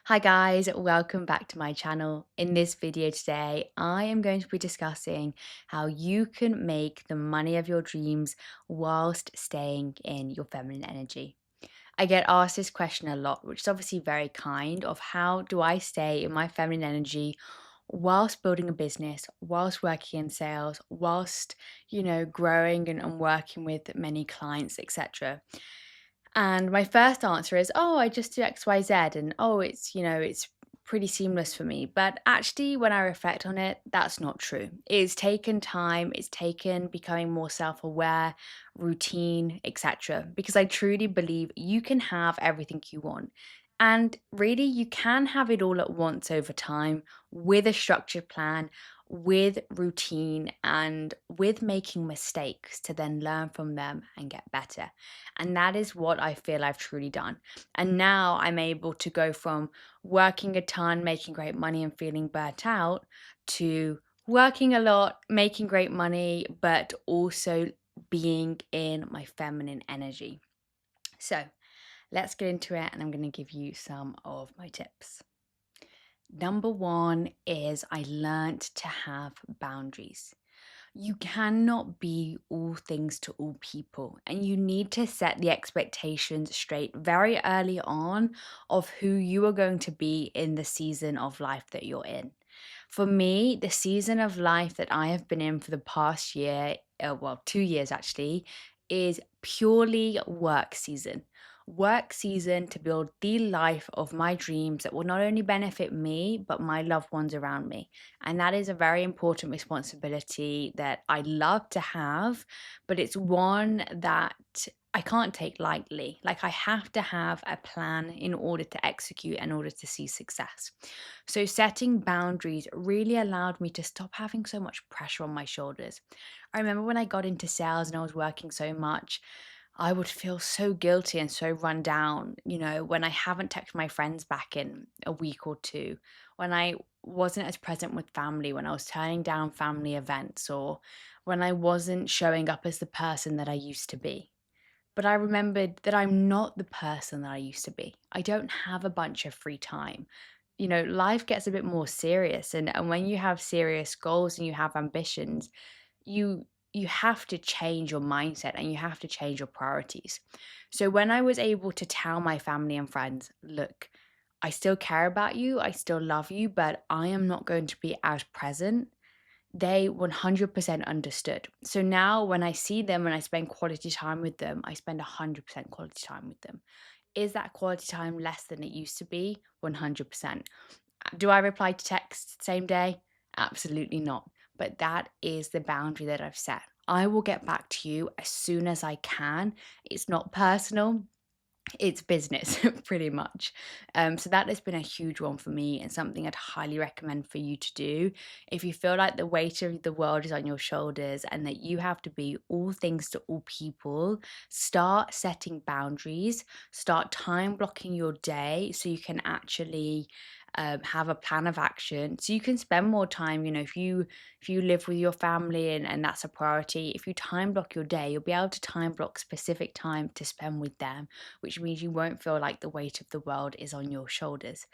Hi guys, welcome back to my channel. In this video today, I am going to be discussing how you can make the money of your dreams whilst staying in your feminine energy. I get asked this question a lot, which is obviously very kind of how do I stay in my feminine energy whilst building a business, whilst working in sales, whilst, growing and working with many clients, etc. And my first answer is, "Oh, I just do XYZ, and oh, it's pretty seamless for me." But actually, when I reflect on it, that's not true. It's taken time, it's taken becoming more self-aware, routine, etc. Because I truly believe you can have everything you want. And really, you can have it all at once over time with a structured plan, with routine, and with making mistakes to then learn from them and get better. And that is what I feel I've truly done. And now I'm able to go from working a ton, making great money, and feeling burnt out to working a lot, making great money, but also being in my feminine energy. So let's get into it, and I'm going to give you some of my tips. Number one is I learned to have boundaries. You cannot be all things to all people, and you need to set the expectations straight very early on of who you are going to be in the season of life that you're in. For me, the season of life that I have been in for the past year, 2 years actually, is purely work season. Work season to build the life of my dreams that will not only benefit me, but my loved ones around me. And that is a very important responsibility that I love to have, but it's one that I can't take lightly. Like, I have to have a plan in order to execute, in order to see success. So, setting boundaries really allowed me to stop having so much pressure on my shoulders. I remember when I got into sales and I was working so much, I would feel so guilty and so run down, when I haven't texted my friends back in a week or two, when I wasn't as present with family, when I was turning down family events, or when I wasn't showing up as the person that I used to be. But I remembered that I'm not the person that I used to be. I don't have a bunch of free time. Life gets a bit more serious, and when you have serious goals and you have ambitions, you have to change your mindset and you have to change your priorities. So when I was able to tell my family and friends, look, I still care about you, I still love you, but I am not going to be as present, they 100% understood. So now when I see them and I spend quality time with them, I spend 100% quality time with them. Is that quality time less than it used to be? 100%. Do I reply to texts same day? Absolutely not. But that is the boundary that I've set. I will get back to you as soon as I can. It's not personal, it's business, pretty much. So that has been a huge one for me and something I'd highly recommend for you to do. If you feel like the weight of the world is on your shoulders and that you have to be all things to all people, start setting boundaries, start time blocking your day so you can actually have a plan of action so you can spend more time. If you live with your family and that's a priority, if you time block your day, you'll be able to time block specific time to spend with them, which means you won't feel like the weight of the world is on your shoulders.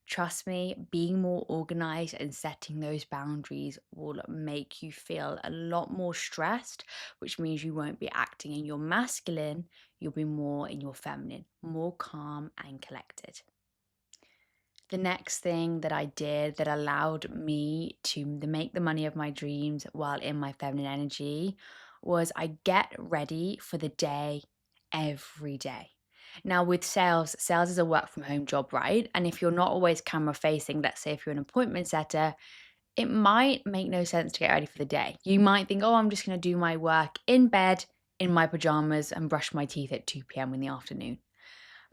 Trust me, being more organized and setting those boundaries will make you feel a lot more stressed, which means you won't be acting in your masculine, you'll be more in your feminine, more calm and collected. The next thing that I did that allowed me to make the money of my dreams while in my feminine energy was I get ready for the day every day. Now, with sales is a work from home job, right? And if you're not always camera facing, let's say if you're an appointment setter, it might make no sense to get ready for the day. You might think, oh, I'm just going to do my work in bed in my pajamas and brush my teeth at 2 p.m. in the afternoon.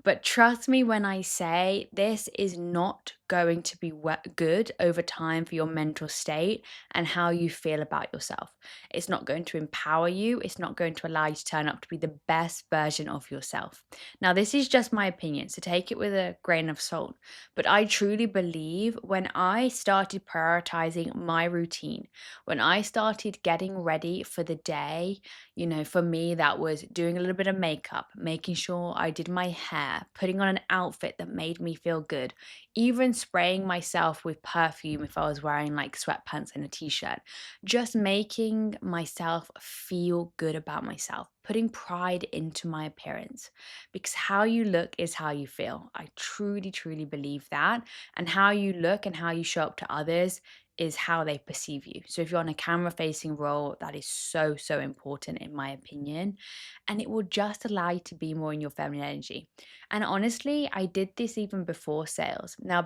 But trust me when I say this is not going to be good over time for your mental state and how you feel about yourself. It's not going to empower you. It's not going to allow you to turn up to be the best version of yourself. Now, this is just my opinion, so take it with a grain of salt. But I truly believe when I started prioritizing my routine, when I started getting ready for the day, for me, that was doing a little bit of makeup, making sure I did my hair, putting on an outfit that made me feel good, even spraying myself with perfume if I was wearing like sweatpants and a t shirt, just making myself feel good about myself, putting pride into my appearance. Because how you look is how you feel. I truly, truly believe that. And how you look and how you show up to others is how they perceive you. So if you're on a camera facing role, that is so, so important in my opinion. And it will just allow you to be more in your feminine energy. And honestly, I did this even before sales. Now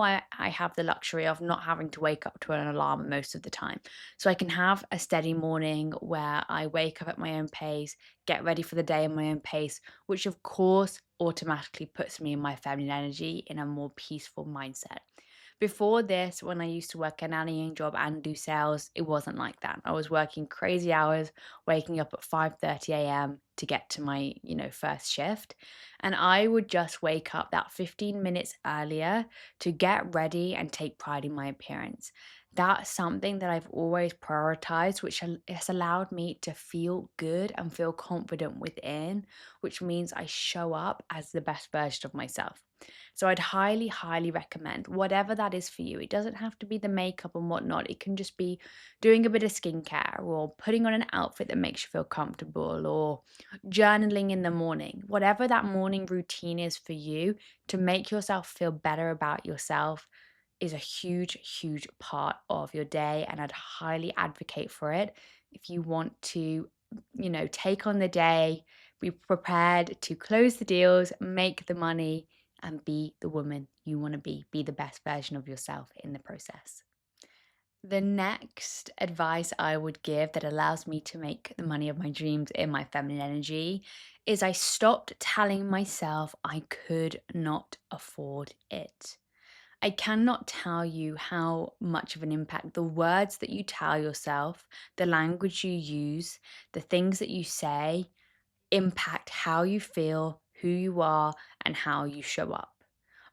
I have the luxury of not having to wake up to an alarm most of the time. So I can have a steady morning where I wake up at my own pace, get ready for the day in my own pace, which of course automatically puts me in my feminine energy in a more peaceful mindset. Before this, when I used to work a nannying job and do sales, it wasn't like that. I was working crazy hours, waking up at 5:30 a.m. to get to my, first shift. And I would just wake up that 15 minutes earlier to get ready and take pride in my appearance. That's something that I've always prioritized, which has allowed me to feel good and feel confident within, which means I show up as the best version of myself. So I'd highly, highly recommend whatever that is for you. It doesn't have to be the makeup and whatnot. It can just be doing a bit of skincare or putting on an outfit that makes you feel comfortable or journaling in the morning. Whatever that morning routine is for you to make yourself feel better about yourself is a huge, huge part of your day. And I'd highly advocate for it if you want to, take on the day, be prepared to close the deals, make the money, and be the woman you want to be. Be the best version of yourself in the process. The next advice I would give that allows me to make the money of my dreams in my feminine energy is I stopped telling myself I could not afford it. I cannot tell you how much of an impact the words that you tell yourself, the language you use, the things that you say impact how you feel, who you are, and how you show up.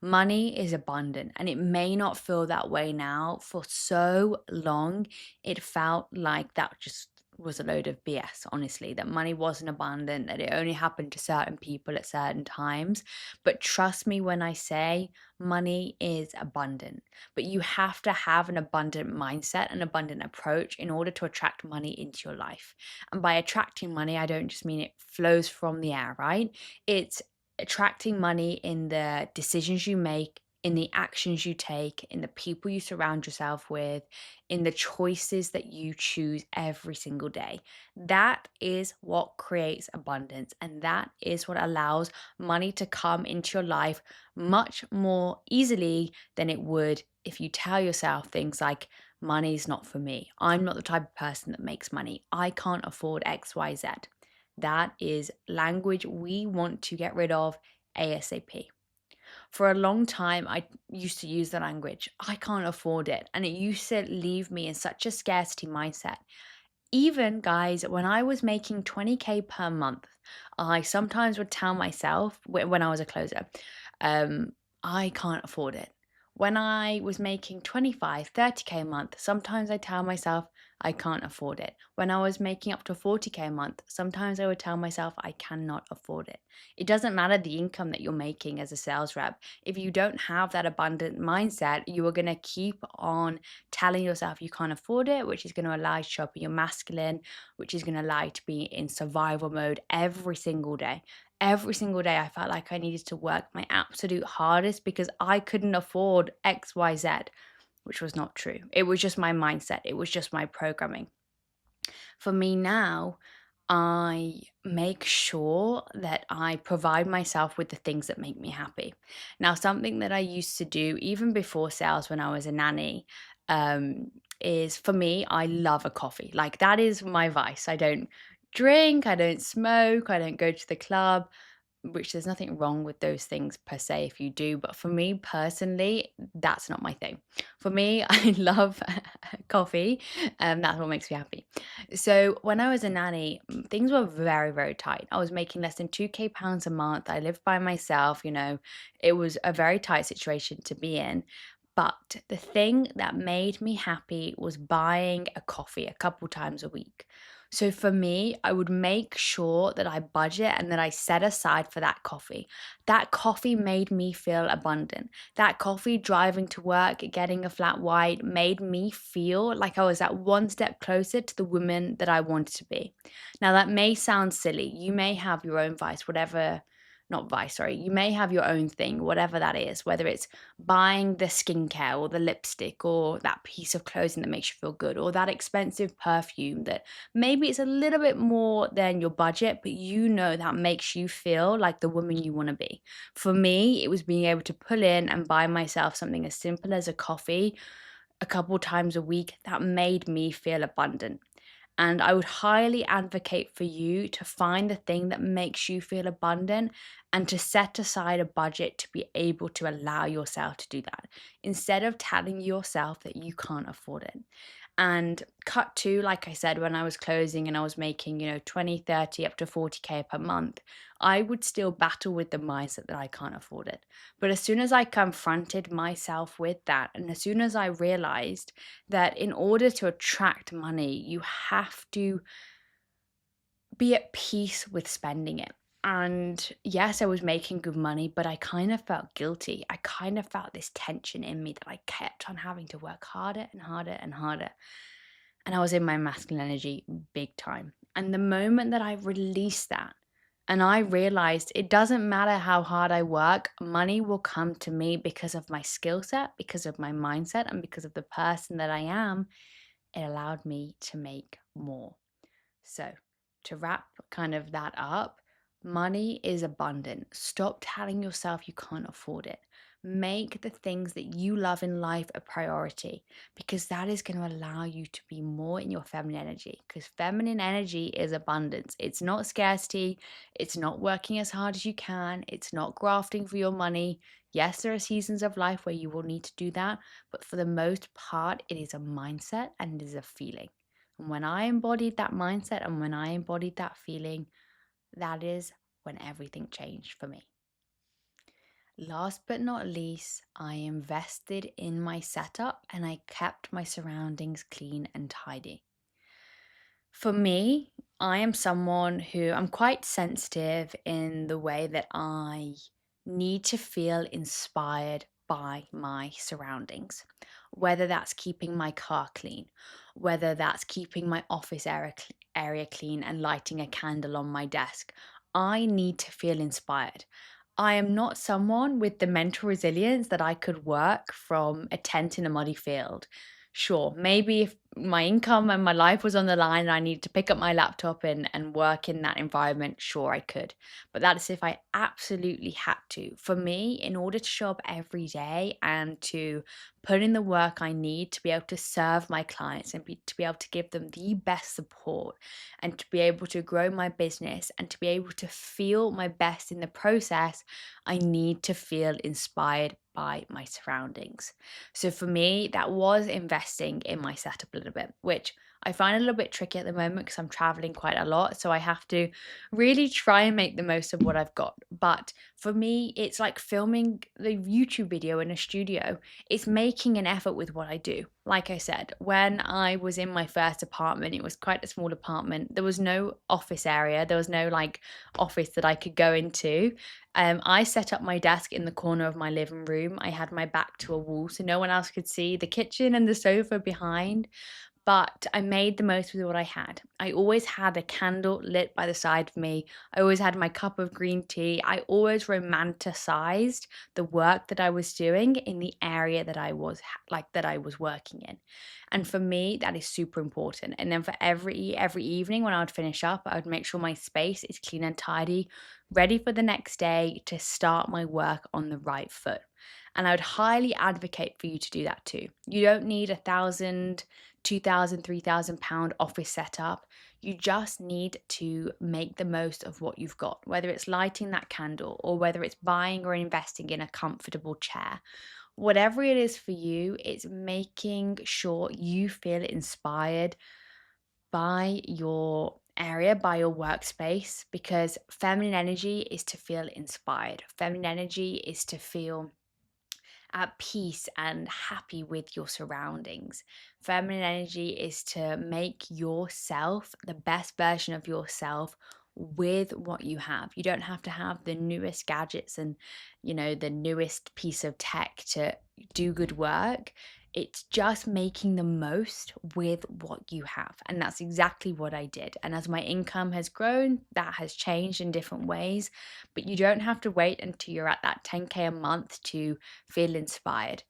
Money is abundant, and it may not feel that way now. For so long, it felt like that just was a load of BS, honestly, that money wasn't abundant, that it only happened to certain people at certain times. But trust me when I say money is abundant, but you have to have an abundant mindset, an abundant approach in order to attract money into your life. And by attracting money, I don't just mean it flows from the air, right? It's attracting money in the decisions you make, in the actions you take, in the people you surround yourself with, in the choices that you choose every single day. That is what creates abundance, and that is what allows money to come into your life much more easily than it would if you tell yourself things like, money's not for me. I'm not the type of person that makes money. I can't afford XYZ. That is language we want to get rid of ASAP. For a long time, I used to use the language, I can't afford it. And it used to leave me in such a scarcity mindset. Even, guys, when I was making 20K per month, I sometimes would tell myself, when I was a closer, um, I can't afford it. When I was making 25, 30K a month, sometimes I tell myself I can't afford it. When I was making up to 40K a month, sometimes I would tell myself I cannot afford it. It doesn't matter the income that you're making as a sales rep. If you don't have that abundant mindset, you are going to keep on telling yourself you can't afford it, which is going to allow you to show up in your masculine, which is going to allow you to be in survival mode every single day. Every single day, I felt like I needed to work my absolute hardest because I couldn't afford XYZ, which was not true. It was just my mindset, it was just my programming. For me now, I make sure that I provide myself with the things that make me happy. Now, something that I used to do even before sales when I was a nanny is, for me, I love a coffee. Like, that is my vice. I don't drink, I don't smoke, I don't go to the club. which there's nothing wrong with those things per se if you do, but for me personally, that's not my thing. For me, I love coffee, that's what makes me happy. So when I was a nanny, things were very, very tight. I was making less than 2K pounds a month. I lived by myself, it was a very tight situation to be in. But the thing that made me happy was buying a coffee a couple times a week. So for me, I would make sure that I budget and that I set aside for that coffee. That coffee made me feel abundant. That coffee driving to work, getting a flat white, made me feel like I was that one step closer to the woman that I wanted to be. Now, that may sound silly. You may have your own vice, whatever, not vice, sorry. You may have your own thing, whatever that is, whether it's buying the skincare or the lipstick or that piece of clothing that makes you feel good or that expensive perfume that maybe it's a little bit more than your budget, but that makes you feel like the woman you want to be. For me, it was being able to pull in and buy myself something as simple as a coffee a couple times a week that made me feel abundant. And I would highly advocate for you to find the thing that makes you feel abundant and to set aside a budget to be able to allow yourself to do that instead of telling yourself that you can't afford it. And cut to, like I said, when I was closing and I was making, 20, 30, up to 40K per month, I would still battle with the mindset that I can't afford it. But as soon as I confronted myself with that, and as soon as I realized that in order to attract money, you have to be at peace with spending it. And yes, I was making good money, but I kind of felt guilty. I kind of felt this tension in me that I kept on having to work harder and harder and harder. And I was in my masculine energy big time. And the moment that I released that, and I realized it doesn't matter how hard I work, money will come to me because of my skill set, because of my mindset, and because of the person that I am. It allowed me to make more. So, to wrap kind of that up, money is abundant. Stop telling yourself you can't afford it. Make the things that you love in life a priority because that is going to allow you to be more in your feminine energy. Because feminine energy is abundance. It's not scarcity. It's not working as hard as you can. It's not grafting for your money. Yes, there are seasons of life where you will need to do that. But for the most part, it is a mindset and it is a feeling. And when I embodied that mindset and when I embodied that feeling, that is when everything changed for me. Last but not least, I invested in my setup and I kept my surroundings clean and tidy. For me, I am someone who I'm quite sensitive in the way that I need to feel inspired by my surroundings, whether that's keeping my car clean, whether that's keeping my office area clean and lighting a candle on my desk. I need to feel inspired. I am not someone with the mental resilience that I could work from a tent in a muddy field. Sure, maybe if my income and my life was on the line and I needed to pick up my laptop and work in that environment, sure, I could. But that is if I absolutely had to. For me, in order to show up every day and to put in the work I need to be able to serve my clients and to be able to give them the best support and to be able to grow my business and to be able to feel my best in the process, I need to feel inspired by my surroundings. So for me, that was investing in my setup a little bit, which I find a little bit tricky at the moment because I'm traveling quite a lot. So I have to really try and make the most of what I've got. But for me, it's like filming the YouTube video in a studio. It's making an effort with what I do. Like I said, when I was in my first apartment, it was quite a small apartment. There was no office area. There was no like office that I could go into. I set up my desk in the corner of my living room. I had my back to a wall so no one else could see the kitchen and the sofa behind. But I made the most with what I had. I always had a candle lit by the side of me. I always had my cup of green tea. I always romanticized the work that I was doing in the area that I was working in. And for me, that is super important. And then for every evening when I would finish up, I would make sure my space is clean and tidy, ready for the next day to start my work on the right foot. And I would highly advocate for you to do that too. You don't need 1,000, 2,000, 3,000 pound office setup. You just need to make the most of what you've got, whether it's lighting that candle or whether it's buying or investing in a comfortable chair. Whatever it is for you, it's making sure you feel inspired by your area, by your workspace, because feminine energy is to feel inspired. Feminine energy is to feel at peace and happy with your surroundings. Feminine energy is to make yourself the best version of yourself with what you have. You don't have to have the newest gadgets and, the newest piece of tech to do good work. It's just making the most with what you have. And that's exactly what I did. And as my income has grown, that has changed in different ways. But you don't have to wait until you're at that 10K a month to feel inspired.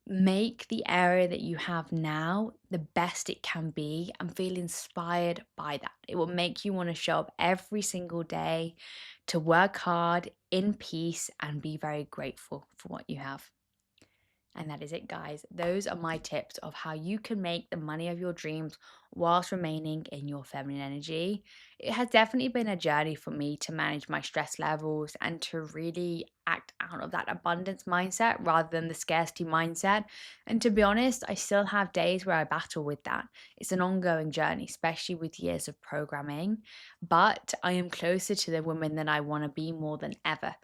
Make the area that you have now the best it can be and feel inspired by that. It will make you want to show up every single day to work hard in peace and be very grateful for what you have. And that is it, guys. Those are my tips of how you can make the money of your dreams whilst remaining in your feminine energy. It has definitely been a journey for me to manage my stress levels and to really act out of that abundance mindset rather than the scarcity mindset. And to be honest, I still have days where I battle with that. It's an ongoing journey, especially with years of programming. But I am closer to the woman that I want to be more than ever,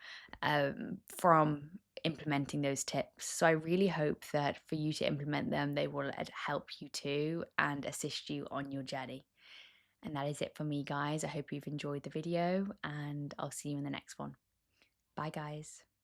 from implementing those tips. So I really hope that for you to implement them, they will help you too and assist you on your journey. And that is it for me, guys. I hope you've enjoyed the video and I'll see you in the next one. Bye, guys.